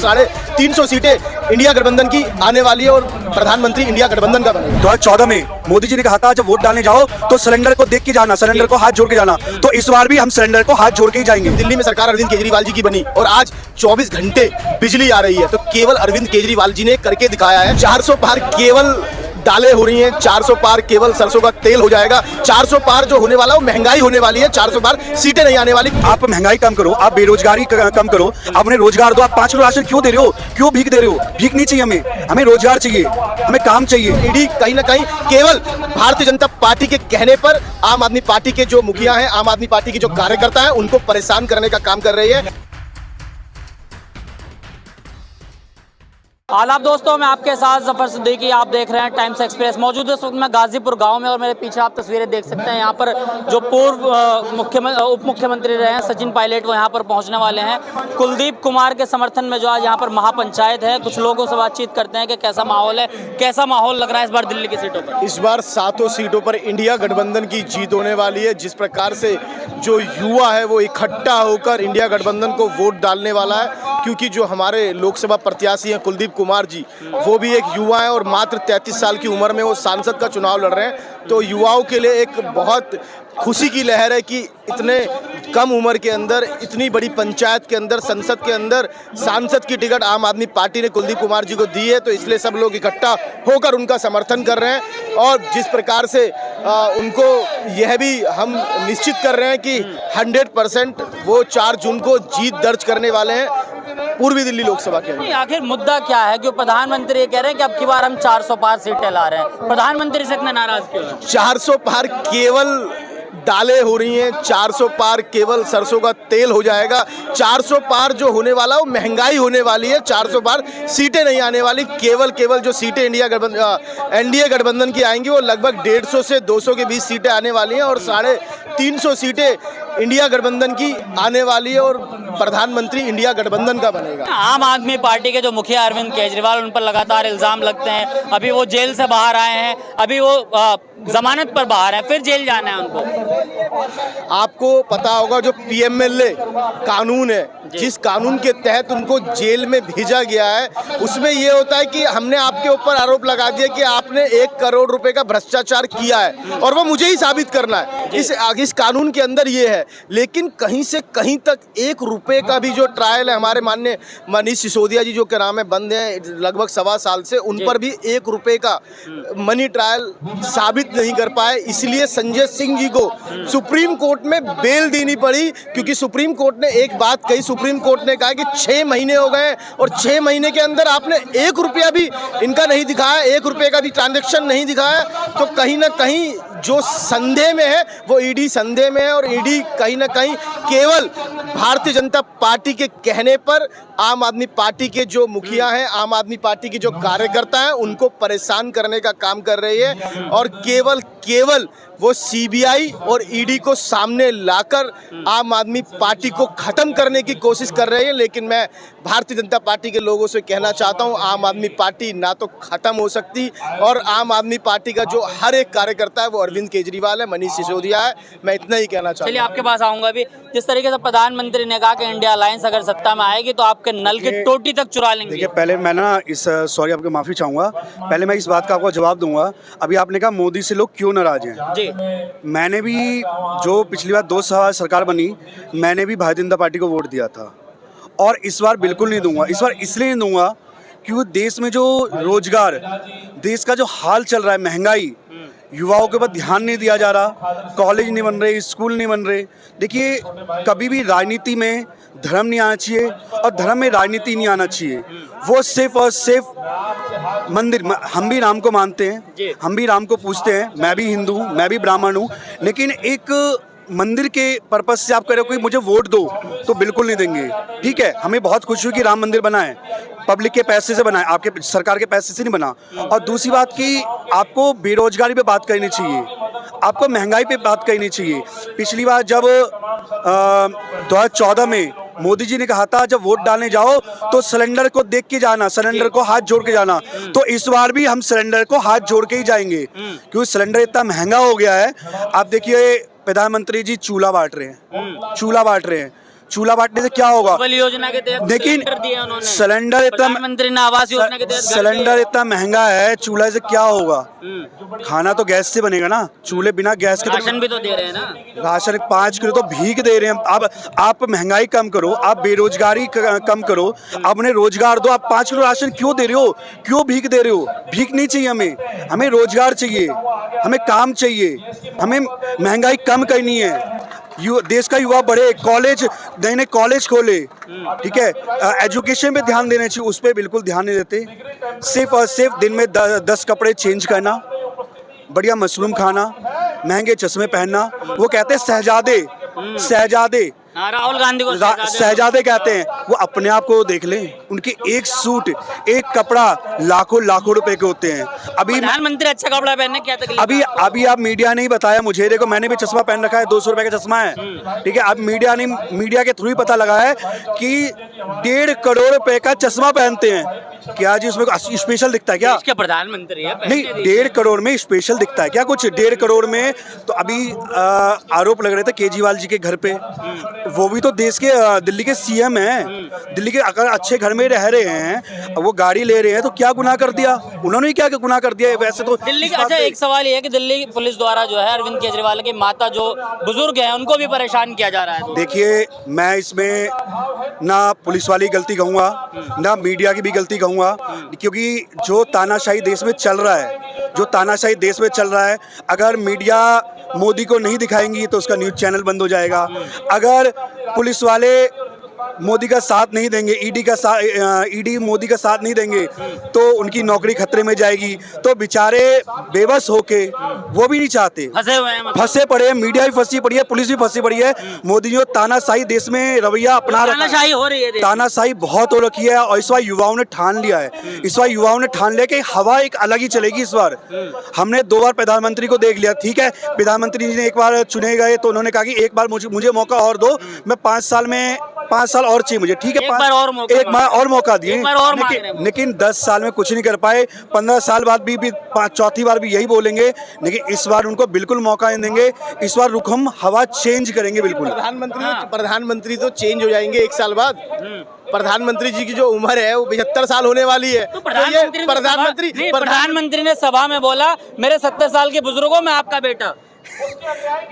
350 सीटें इंडिया गठबंधन की आने वाली है और प्रधानमंत्री इंडिया गठबंधन का बनेगा। 2014 में मोदी जी ने कहा था जब वोट डालने जाओ तो सिलेंडर को देख के जाना, सिलेंडर को हाथ जोड़ के जाना, तो इस बार भी हम सिलेंडर को हाथ जोड़ के ही जाएंगे। दिल्ली में सरकार अरविंद केजरीवाल जी की बनी और आज 24 घंटे बिजली आ रही है, तो केवल अरविंद केजरीवाल जी ने करके दिखाया है। 400 पार केवल दालें हो रही हैं, 400 पार केवल सरसों का तेल हो जाएगा, 400 पार जो होने वाला वो महंगाई होने वाली है, 400 पार सीटें नहीं आने वाली। आप महंगाई कम करो, आप बेरोजगारी कम करो, आप उन्हें रोजगार दो। आप 5 किलो राशन क्यों दे रहे हो, क्यों भीख दे रहे हो? भीख नहीं चाहिए हमें रोजगार चाहिए, हमें काम चाहिए। ईडी कहीं ना कहीं केवल भारतीय जनता पार्टी के कहने पर आम आदमी पार्टी के जो मुखिया हैं, आम आदमी पार्टी के जो कार्यकर्ता हैं, उनको परेशान करने का काम कर रही है। आलाप दोस्तों, मैं आपके साथ जफर सिद्दीकी, आप देख रहे हैं टाइम्स एक्सप्रेस। मौजूद इस वक्त मैं गाजीपुर गांव में और मेरे पीछे आप तस्वीरें देख सकते हैं। यहाँ पर जो पूर्व उप मुख्यमंत्री रहे हैं सचिन पायलट, वो यहाँ पर पहुँचने वाले हैं। कुलदीप कुमार के समर्थन में जो आज यहाँ पर महापंचायत है, कुछ लोगों से बातचीत करते हैं कि कैसा माहौल है, कैसा माहौल लग रहा है इस बार दिल्ली की सीटों पर। इस बार 7 सीटों पर इंडिया गठबंधन की जीत होने वाली है। जिस प्रकार से जो युवा है वो इकट्ठा होकर इंडिया गठबंधन को वोट डालने वाला है, क्योंकि जो हमारे लोकसभा प्रत्याशी हैं कुलदीप कुमार जी, वो भी एक युवा है और मात्र 33 साल की उम्र में वो सांसद का चुनाव लड़ रहे हैं। तो युवाओं के लिए एक बहुत खुशी की लहर है कि इतने कम उम्र के अंदर, इतनी बड़ी पंचायत के अंदर, संसद के अंदर सांसद की टिकट आम आदमी पार्टी ने कुलदीप कुमार जी को दी है। तो इसलिए सब लोग इकट्ठा होकर उनका समर्थन कर रहे हैं और जिस प्रकार से उनको यह भी हम निश्चित कर रहे हैं कि 100% वो 4 जून को जीत दर्ज करने वाले हैं पूर्वी दिल्ली लोकसभा के अंदर। आखिर मुद्दा क्या है कि प्रधानमंत्री ये कह रहे हैं कि अब की बार हम 400 पार सीटें ला रहे हैं, प्रधानमंत्री से इतने नाराज क्यों हैं? 400 पार केवल दालें हो रही हैं, 400 पार केवल सरसों का तेल हो जाएगा, 400 पार जो होने वाला वो महंगाई होने वाली है, 400 पार सीटें नहीं आने वाली। केवल जो सीटें एनडीए गठबंधन की आएंगी वो लगभग 150 से 200 के बीच सीटें आने वाली हैं और 350 सीटें इंडिया गठबंधन की आने वाली है और प्रधानमंत्री इंडिया गठबंधन का बनेगा। आम आदमी पार्टी के जो मुखिया अरविंद केजरीवाल, उन पर लगातार इल्जाम लगते हैं। अभी वो जेल से बाहर आए हैं, अभी वो जमानत पर बाहर हैं, फिर जेल जाना है उनको। आपको पता होगा जो पीएमएलए कानून है, जिस कानून के तहत उनको जेल में भेजा गया है, उसमें ये होता है कि हमने आपके ऊपर आरोप लगा दिया कि आपने 1 करोड़ रुपए का भ्रष्टाचार किया है और वो मुझे ही साबित करना है। इस कानून के अंदर ये है, लेकिन कहीं से कहीं तक 1 रुपए का भी जो ट्रायल है, हमारे माननीय मनीष सिसोदिया जी जो के नाम में बंद हैं लगभग 1.25 साल से, उन पर भी 1 रुपए का मनी ट्रायल साबित नहीं कर पाए। इसलिए संजय सिंह जी को सुप्रीम कोर्ट में बेल देनी पड़ी, क्योंकि सुप्रीम कोर्ट ने एक बात कही। सुप्रीम कोर्ट ने कहा कि 6 महीने हो गए और 6 महीने के अंदर आपने 1 रुपया भी इनका नहीं दिखाया, 1 रुपये का भी ट्रांजैक्शन नहीं दिखाया। तो कहीं ना कहीं जो संदेह में है वो ईडी संदेह में है और ईडी कहीं ना कहीं केवल भारतीय जनता पार्टी के कहने पर आम आदमी पार्टी के जो मुखिया हैं, आम आदमी पार्टी के जो कार्यकर्ता हैं, उनको परेशान करने का काम कर रही है और केवल वो सीबीआई और ईडी को सामने लाकर आम आदमी पार्टी को खत्म करने की कोशिश कर रहे हैं। लेकिन मैं भारतीय जनता पार्टी के लोगों से कहना चाहता हूं, आम आदमी पार्टी ना तो खत्म हो सकती और आम आदमी पार्टी का जो हर एक कार्यकर्ता है वो अरविंद केजरीवाल है, मनीष सिसोदिया है। मैं इतना ही कहना चाहता हूं। चलिए आपके पास आऊंगा भी। जिस तरीके से प्रधानमंत्री ने कहा कि इंडिया अलायंस अगर सत्ता में आएगी तो आपके नल की टोटी तक चुरा लेंगे। देखिए, पहले मैं सॉरी आपको माफ़ी चाहूँगा, पहले मैं इस बात का आपको जवाब दूंगा। अभी आपने कहा मोदी से लोग क्यों नाराज हैं जी। मैंने भी जो पिछली बार 2 साल सरकार बनी, मैंने भी भारतीय जनता पार्टी को वोट दिया था और इस बार बिल्कुल नहीं दूंगा। इस बार इसलिए नहीं दूंगा क्योंकि देश में जो रोजगार, देश का जो हाल चल रहा है, महंगाई, युवाओं के ऊपर ध्यान नहीं दिया जा रहा, कॉलेज नहीं बन रहे, स्कूल नहीं बन रहे। देखिए, कभी भी राजनीति में धर्म नहीं आना चाहिए और धर्म में राजनीति नहीं आना चाहिए। वो सिर्फ और सिर्फ मंदिर, हम भी राम को मानते हैं, हम भी राम को पूजते हैं, मैं भी हिंदू हूँ, मैं भी ब्राह्मण हूँ, लेकिन एक मंदिर के पर्पज से आप कह रहे हो कि मुझे वोट दो, तो बिल्कुल नहीं देंगे। ठीक है, हमें बहुत खुशी हुई कि राम मंदिर बना है, पब्लिक के पैसे से बना है, आपके सरकार के पैसे से नहीं बना। और दूसरी बात कि आपको बेरोजगारी पे बात करनी चाहिए, आपको महंगाई पे बात करनी चाहिए। पिछली बार जब 2014 में मोदी जी ने कहा था जब वोट डालने जाओ तो सिलेंडर को देख के जाना, सिलेंडर को हाथ जोड़ के जाना, तो इस बार भी हम सिलेंडर को हाथ जोड़ के ही जाएंगे, क्योंकि सिलेंडर इतना महंगा हो गया है। आप देखिए, प्रधानमंत्री जी चूल्हा बांट रहे हैं, चूल्हा बांटने से क्या होगा? उज्ज्वल योजना के तहत लेकिन सिलेंडर दिया उन्होंने, सिलेंडर इतना प्रधानमंत्री ने आवास योजना के तहत घर सिलेंडर दिए। इतना महंगा है, चूल्हा से क्या होगा? खाना तो गैस से बनेगा ना, चूल्हे बिना गैस के तो राशन भी तो दे रहे हैं ना। राशन 5 किलो तो भीख दे रहे हैं। अब आप महंगाई कम करो, आप बेरोजगारी कम करो, आप उन्हें रोजगार दो। आप 5 किलो राशन क्यों दे रहे हो? क्यों भीख दे रहे हो? भीख नहीं चाहिए हमें, हमें रोजगार चाहिए, हमें काम चाहिए, हमें महंगाई कम करनी है। देश का युवा बढ़े, कॉलेज नए नए कॉलेज खोले, ठीक है, एजुकेशन पे ध्यान देना चाहिए, उस पर बिल्कुल ध्यान नहीं देते। सिर्फ और सिर्फ दिन में 10 कपड़े चेंज करना, बढ़िया मशरूम खाना, महंगे चश्मे पहनना। वो कहते हैं शहजादे, शहजादे हाँ, राहुल गांधी को शहजादे कहते हैं। वो अपने आप को देख लें, उनके एक सूट एक कपड़ा लाखों रुपए के होते हैं। अभी प्रधानमंत्री अच्छा कपड़ा पहनने क्या तकलीफ है? अभी आप मीडिया ने ही बताया मुझे, देखो मैंने भी चश्मा पहन रखा है, 200 रुपए का चश्मा है, ठीक है। अब मीडिया के थ्रू ही पता लगा है कि 1.5 करोड़ रुपए का चश्मा पहनते हैं। क्या जी उसमें स्पेशल दिखता है क्या? देश के प्रधानमंत्री है, नहीं, 1.5 करोड़ में स्पेशल दिखता है क्या कुछ? 1.5 करोड़ में तो अभी आरोप लग रहे थे केजरीवाल जी के घर पे, वो भी तो देश के दिल्ली के सीएम हैं। दिल्ली के अगर अच्छे घर में रह रहे हैं, वो गाड़ी ले रहे हैं, तो क्या गुनाह कर दिया उन्होंने? ही क्या गुनाह कर दिया? वैसे तो दिल्ली का अच्छा एक सवाल ये है कि दिल्ली पुलिस द्वारा जो है अरविंद केजरीवाल की माता जो बुजुर्ग हैं उनको भी परेशान किया जा रहा है। देखिए, मैं इसमें ना पुलिस वाली गलती कहूँगा, ना मीडिया की भी गलती कहूँगा, क्योंकि जो तानाशाही देश में चल रहा है, जो तानाशाही देश में चल रहा है, अगर मीडिया मोदी को नहीं दिखाएंगी तो उसका न्यूज़ चैनल बंद हो जाएगा। अगर पुलिस वाले मोदी का साथ नहीं देंगे, ईडी मोदी का साथ नहीं देंगे, तो उनकी नौकरी खतरे में जाएगी। तो बेचारे बेबस होके, वो भी नहीं चाहते, फंसे हुए हैं, फंसे पड़े हैं, मीडिया भी फंसी पड़ी है, पुलिस भी फंसी पड़ी है। मोदी जो तानाशाही देश में रवैया अपना रखा है, तानाशाही हो रही है, तानाशाही बहुत हो रखी है। और इस बार युवाओं ने ठान लिया है, इस बार युवाओं ने ठान लिया कि हवा एक अलग ही चलेगी इस बार। हमने 2 बार प्रधानमंत्री को देख लिया, ठीक है, प्रधानमंत्री जी ने एक बार चुने गए तो उन्होंने कहा कि एक बार मुझे मौका और दो, मैं 5 साल और चाहिए मुझे, ठीक है, एक बार और मौका दिए, लेकिन 10 साल में कुछ नहीं कर पाए। 15 साल बाद भी चौथी बार भी यही बोलेंगे, लेकिन इस बार उनको बिल्कुल मौका नहीं देंगे। इस बार रुख हम हवा चेंज करेंगे बिल्कुल। प्रधानमंत्री तो चेंज हो जाएंगे 1 साल बाद। प्रधानमंत्री जी की जो उम्र है वो 75 साल होने वाली है। तो प्रधानमंत्री ने सभा में बोला, मेरे 70 साल के बुजुर्गों में आपका बेटा।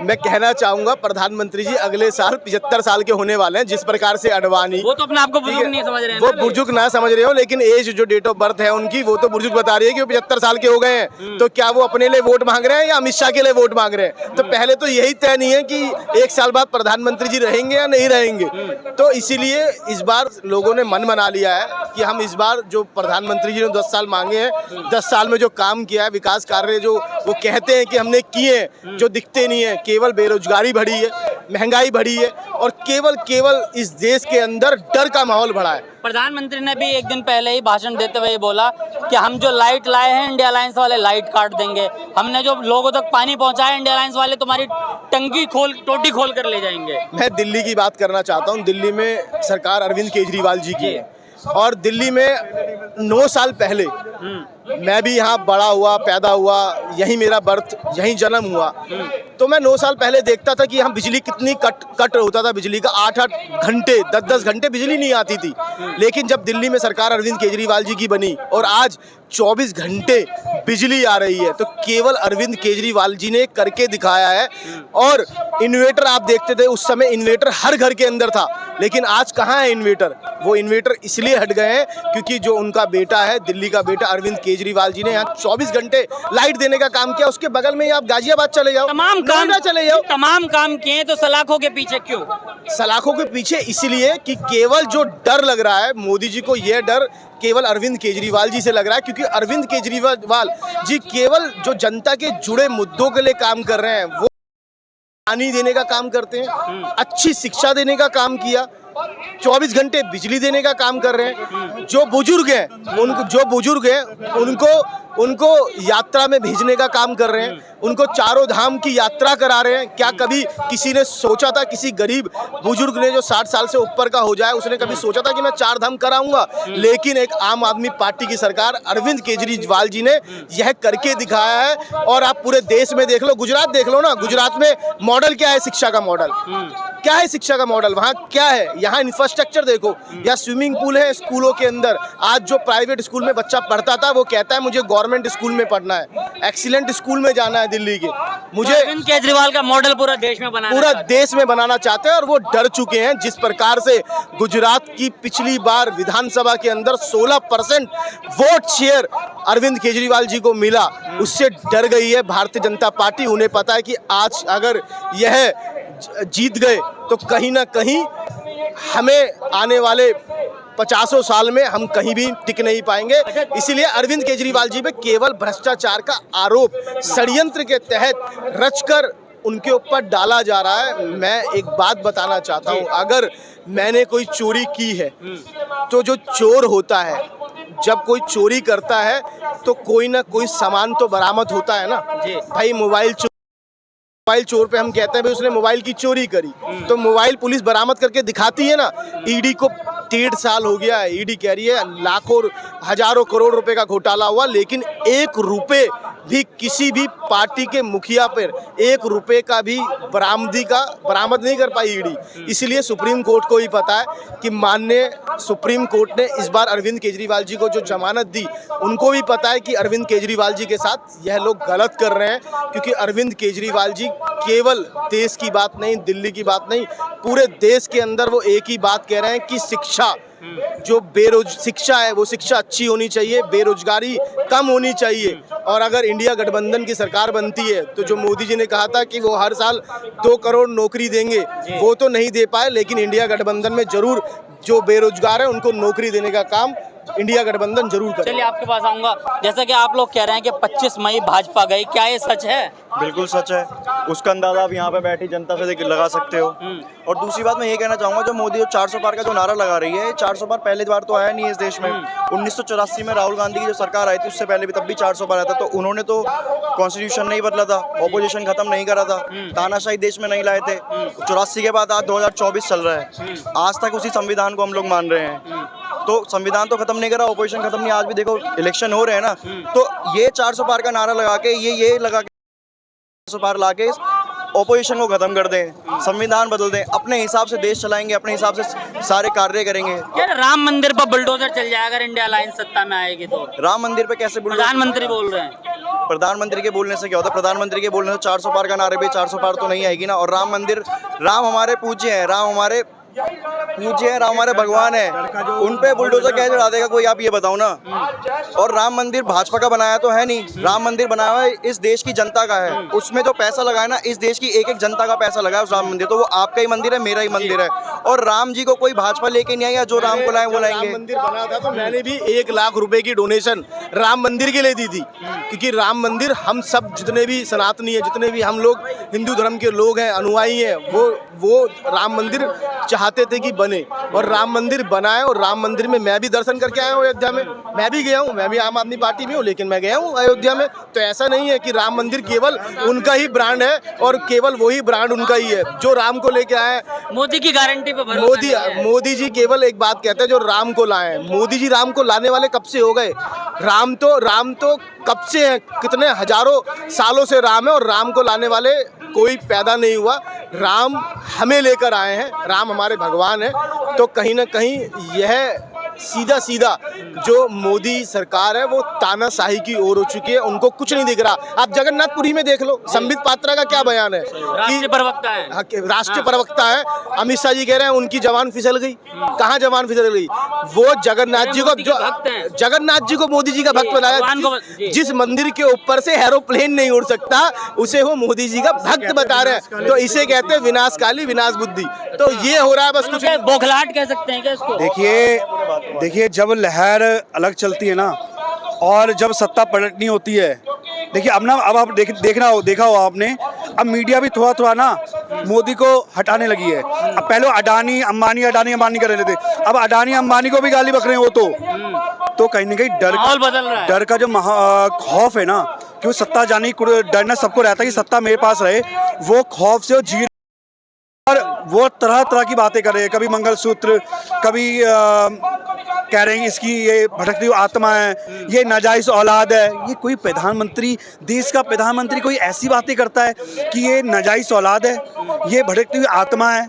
मैं कहना चाहूंगा प्रधानमंत्री जी अगले साल 75 साल के होने वाले हैं। जिस प्रकार से अडवाणी, वो तो अपने आप को बुजुर्ग नहीं समझ रहे हैं, वो बुजुर्ग ना समझ रहे हो, लेकिन एज जो डेट ऑफ बर्थ है उनकी, वो तो बुजुर्ग बता रही है कि वो 75 साल के हो गए हैं। तो क्या वो अपने लिए वोट मांग रहे हैं या अमित शाह के लिए वोट मांग रहे हैं? तो पहले तो यही तय नहीं है कि 1 साल बाद प्रधानमंत्री जी रहेंगे या नहीं रहेंगे। तो इसीलिए इस बार लोगों ने मन बना लिया है कि हम इस बार जो प्रधानमंत्री जी ने 10 साल मांगे हैं, 10 साल में जो काम किया है, विकास कार्य जो वो कहते हैं कि हमने किए, जो दिखते नहीं है, केवल बेरोजगारी बढ़ी है, महंगाई बढ़ी है, और केवल इस देश के अंदर डर का माहौल बढ़ा है। प्रधानमंत्री ने भी एक दिन पहले ही भाषण देते हुए बोला कि हम जो लाइट लाए हैं, इंडिया अलायंस वाले लाइट काट देंगे, हमने जो लोगों तक पानी पहुंचाया, इंडिया अलायंस वाले तुम्हारी टोटी खोल कर ले जाएंगे। मैं दिल्ली की बात करना चाहता हूँ। दिल्ली में सरकार अरविंद केजरीवाल जी की है, और दिल्ली में 9 साल पहले मैं भी यहाँ बड़ा हुआ, पैदा हुआ, यहीं मेरा बर्थ, यहीं जन्म हुआ। तो मैं 9 साल पहले देखता था कि हम बिजली कितनी कट होता था, बिजली का 8-8 घंटे 10-10 घंटे बिजली नहीं आती थी। लेकिन जब दिल्ली में सरकार अरविंद केजरीवाल जी की बनी और आज 24 घंटे बिजली आ रही है, तो केवल अरविंद केजरीवाल जी ने करके दिखाया है। और इन्वर्टर आप देखते थे, उस समय इन्वर्टर हर घर के अंदर था, लेकिन आज कहाँ है इन्वर्टर? वो इन्वर्टर इसलिए हट गए हैं क्योंकि जो उनका बेटा है, दिल्ली का बेटा अरविंद केजरीवाल जी ने यहाँ 24 घंटे लाइट देने का काम किया। उसके बगल में ही आप गाजियाबाद चले जाओ, तमाम काम किए, तो सलाखों के पीछे क्यों? सलाखों के पीछे इसलिए कि केवल जो डर लग रहा है मोदी जी को, यह डर केवल अरविंद केजरीवाल जी से लग रहा है, क्योंकि अरविंद केजरीवाल जी केवल जो जनता के जुड़े मुद्दों के लिए काम कर रहे हैं, वो पानी देने का काम करते हैं, अच्छी शिक्षा देने का काम किया, 24 घंटे बिजली देने का काम कर रहे हैं। जो बुजुर्ग हैं उनको यात्रा में भेजने का काम कर रहे हैं, उनको चारों धाम की यात्रा करा रहे हैं। क्या कभी किसी ने सोचा था, किसी गरीब बुजुर्ग ने जो 60 साल से ऊपर का हो जाए, उसने कभी सोचा था कि मैं 4 धाम कराऊंगा? लेकिन एक आम आदमी पार्टी की सरकार अरविंद केजरीवाल जी ने यह करके दिखाया है। और आप पूरे देश में देख लो, गुजरात देख लो ना, गुजरात में मॉडल क्या है शिक्षा का मॉडल? क्या है शिक्षा का मॉडल? वहाँ क्या है? यहाँ इंफ्रास्ट्रक्चर देखो, या स्विमिंग पूल है स्कूलों के अंदर। आज जो प्राइवेट स्कूल में बच्चा पढ़ता था वो कहता है मुझे गवर्नमेंट स्कूल में पढ़ना है, एक्सीलेंट स्कूल में जाना है दिल्ली के। मुझे अरविंद केजरीवाल का मॉडल पूरा देश में बनाना चाहते हैं और वो डर चुके हैं। जिस प्रकार से गुजरात की पिछली बार विधानसभा के अंदर 16% वोट शेयर अरविंद केजरीवाल जी को मिला, उससे डर गई है भारतीय जनता पार्टी। उन्हें पता है कि आज अगर यह जीत गए तो कहीं ना कहीं हमें आने वाले 50 साल में हम कहीं भी टिक नहीं पाएंगे। इसीलिए अरविंद केजरीवाल जी पे केवल भ्रष्टाचार का आरोप षड्यंत्र के तहत रचकर उनके ऊपर डाला जा रहा है। मैं एक बात बताना चाहता हूँ, अगर मैंने कोई चोरी की है तो जो चोर होता है, जब कोई चोरी करता है तो कोई ना कोई सामान तो बरामद होता है ना भाई। मोबाइल चोर पे हम कहते हैं भाई उसने मोबाइल की चोरी करी, तो मोबाइल पुलिस बरामद करके दिखाती है ना। ईडी को 1.5 साल हो गया है, ईडी कह रही है लाखों हजारों करोड़ रुपए का घोटाला हुआ, लेकिन 1 रुपए भी किसी भी पार्टी के मुखिया पर 1 रुपए का भी बरामद नहीं कर पाई ईडी। इसलिए सुप्रीम कोर्ट को ही पता है कि माननीय सुप्रीम कोर्ट ने इस बार अरविंद केजरीवाल जी को जो जमानत दी, उनको भी पता है कि अरविंद केजरीवाल जी के साथ यह लोग गलत कर रहे हैं। क्योंकि अरविंद केजरीवाल जी केवल देश की बात नहीं, दिल्ली की बात नहीं, पूरे देश के अंदर वो एक ही बात कह रहे हैं कि शिक्षा शिक्षा है वो शिक्षा अच्छी होनी चाहिए, बेरोजगारी कम होनी चाहिए। और अगर इंडिया गठबंधन की सरकार बनती है तो जो मोदी जी ने कहा था कि वो हर साल 2 करोड़ नौकरी देंगे, वो तो नहीं दे पाए, लेकिन इंडिया गठबंधन में जरूर जो बेरोजगार है उनको नौकरी देने का काम इंडिया गठबंधन जरूर करे। चलिए आपके पास आऊंगा। जैसा कि आप लोग कह रहे हैं कि 25 मई भाजपा गई, क्या ये सच है? बिल्कुल सच है, उसका अंदाजा आप यहाँ पे बैठी जनता से लगा सकते हो। और दूसरी बात मैं ये कहना चाहूँगा, जो मोदी 400 पार का जो नारा लगा रही है, 400 पार पहली बार तो आया नहीं है इस देश में। 1984 में राहुल गांधी की जो सरकार आई थी उससे पहले भी तब भी 400 पार आया था, तो उन्होंने तो कॉन्स्टिट्यूशन नहीं बदला था, ऑपोजिशन खत्म नहीं करा था, तानाशाही देश में नहीं लाए थे। 84 के बाद आज 2024 चल रहा है, आज तक उसी संविधान को हम लोग मान रहे हैं। तो संविधान तो खत्म नहीं करा, ऑपोजिशन खत्म नहीं, आज भी देखो इलेक्शन हो रहे हैं ना। तो ये 400 पार का नारा लगा के ये लगा के 400 पार ला के ऑपोजिशन को खत्म कर दें, संविधान बदल दें, अपने हिसाब से देश चलाएंगे, अपने हिसाब से सारे कार्य करेंगे। क्या राम मंदिर पर बुलडोजर चल जाएगा अगर इंडिया अलायंस सत्ता में आएगी तो? राम मंदिर पे कैसे प्रधानमंत्री बोल रहे हैं। प्रधानमंत्री के बोलने से क्या होता है? प्रधानमंत्री के बोलने से 400 पार का नारे पे 400 पार तो नहीं आएगी ना। और राम मंदिर, राम हमारे पूज्य हैं, राम हमारे भगवान है, उन पे बुलडोजर कैसे चढ़ा देगा कोई, आप ये बताओ ना। और राम मंदिर भाजपा का बनाया तो है नहीं, राम मंदिर बनाया हुआ इस देश की जनता का है। उसमें जो पैसा लगा है ना, इस देश की एक एक जनता का पैसा लगा है उस राम मंदिर, तो वो आपका ही मंदिर है, मेरा ही मंदिर है। और राम जी को कोई भाजपा लेके नहीं आएगा, जो राम को लाए वो लाएंगे। राम मंदिर बना था तो मैंने भी 1 लाख रुपए की डोनेशन राम मंदिर के लिए दी थी, क्योंकि राम मंदिर हम सब जितने भी सनातनी है, जितने भी हम लोग हिंदू धर्म के लोग हैं, अनुयायी हैं, वो राम मंदिर चाहते थे कि बने, और राम मंदिर बनाए। और राम मंदिर में मैं भी दर्शन करके आया हूँ अयोध्या में, मैं भी गया हूँ, मैं भी आम आदमी पार्टी में हूँ, लेकिन मैं गया हूँ अयोध्या में। तो ऐसा नहीं है कि राम मंदिर केवल उनका ही ब्रांड है और केवल वही ब्रांड उनका ही है जो राम को लेके आए। मोदी की गारंटी पे मोदी जी केवल एक बात कहते हैं, जो राम को लाए हैं। मोदी जी राम को लाने वाले कब से हो गए? राम तो कब से हैं, कितने हजारों सालों से राम है, और राम को लाने वाले कोई पैदा नहीं हुआ। राम हमें लेकर आए हैं, राम हमारे भगवान है। तो कहीं ना कहीं यह सीधा जो मोदी सरकार है वो तानाशाही की ओर हो चुकी है, उनको कुछ नहीं दिख रहा। आप जगन्नाथपुरी में देख लो, संबित पात्रा का क्या बयान है, राष्ट्रीय प्रवक्ता है, राष्ट्रीय प्रवक्ता है। अमित शाह जी कह रहे हैं उनकी जवान फिसल गई। कहाँ जवान फिसल गई? वो जगन्नाथ जी को मोदी जी का भक्त बनाया। जिस मंदिर के ऊपर से एरोप्लेन नहीं उड़ सकता उसे वो मोदी जी का भक्त बता रहे हैं, तो इसे कहते हैं विनाशकाली विनाश बुद्धि। तो ये हो रहा है, बस कुछ बौखलाहट कह सकते हैं क्या इसको? देखिए जब लहर अलग चलती है ना और जब सत्ता पलटनी होती है, देखिए अब आप देखा हो आपने, अब मीडिया भी थोड़ा ना मोदी को हटाने लगी है। अब पहले अडानी अंबानी कर रहे थे, अब अडानी अंबानी को भी गाली बक रहे हैं वो तो कहीं ना कहीं माहौल बदल रहा है। डर का जो खौफ है ना, कि वो सत्ता जाने की डरना सबको रहता है कि सत्ता मेरे पास रहे, वो खौफ से वो जी, और वो तरह तरह की बातें कर रहे हैं। कभी मंगलसूत्र, कभी कह रहे हैं इसकी ये भटकती हुई आत्मा है, ये नाजायज औलाद है। ये कोई प्रधानमंत्री, देश का प्रधानमंत्री कोई ऐसी बातें करता है कि ये नाजायज औलाद है, ये भटकती हुई आत्मा है?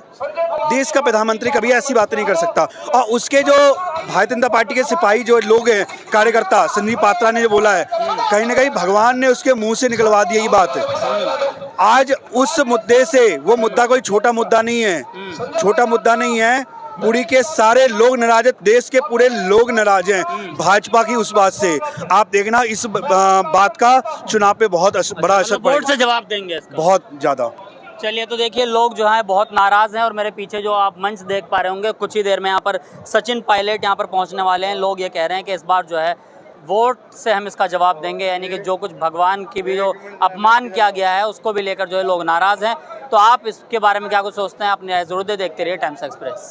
देश का प्रधानमंत्री कभी ऐसी बातें नहीं कर सकता। और उसके जो भारतीय जनता पार्टी के सिपाही जो लोग हैं, कार्यकर्ता, संदीप पात्रा ने जो बोला है, कहीं ना कहीं भगवान ने उसके मुंह से निकलवा दी ये बात। आज उस मुद्दे से, वो मुद्दा कोई छोटा मुद्दा नहीं है, छोटा मुद्दा नहीं है। पूरी के सारे लोग नाराज हैं, देश के पूरे लोग नाराज हैं भाजपा की उस बात से। आप देखना इस बात का चुनाव पे बहुत बड़ा असर वोट पड़ेगा, से जवाब देंगे इसका। बहुत ज्यादा। चलिए, तो देखिए लोग जो हैं बहुत नाराज़ हैं, और मेरे पीछे जो आप मंच देख पा रहे होंगे, कुछ ही देर में यहाँ पर सचिन पायलट यहाँ पर पहुँचने वाले हैं। लोग ये कह रहे हैं कि इस बार जो है वोट से हम इसका जवाब देंगे, यानी कि जो कुछ भगवान की भी जो अपमान किया गया है उसको भी लेकर जो है लोग नाराज़ हैं। तो आप इसके बारे में क्या कुछ सोचते हैं? अपनी राय जरूर देखते रहिए टाइम्स एक्सप्रेस।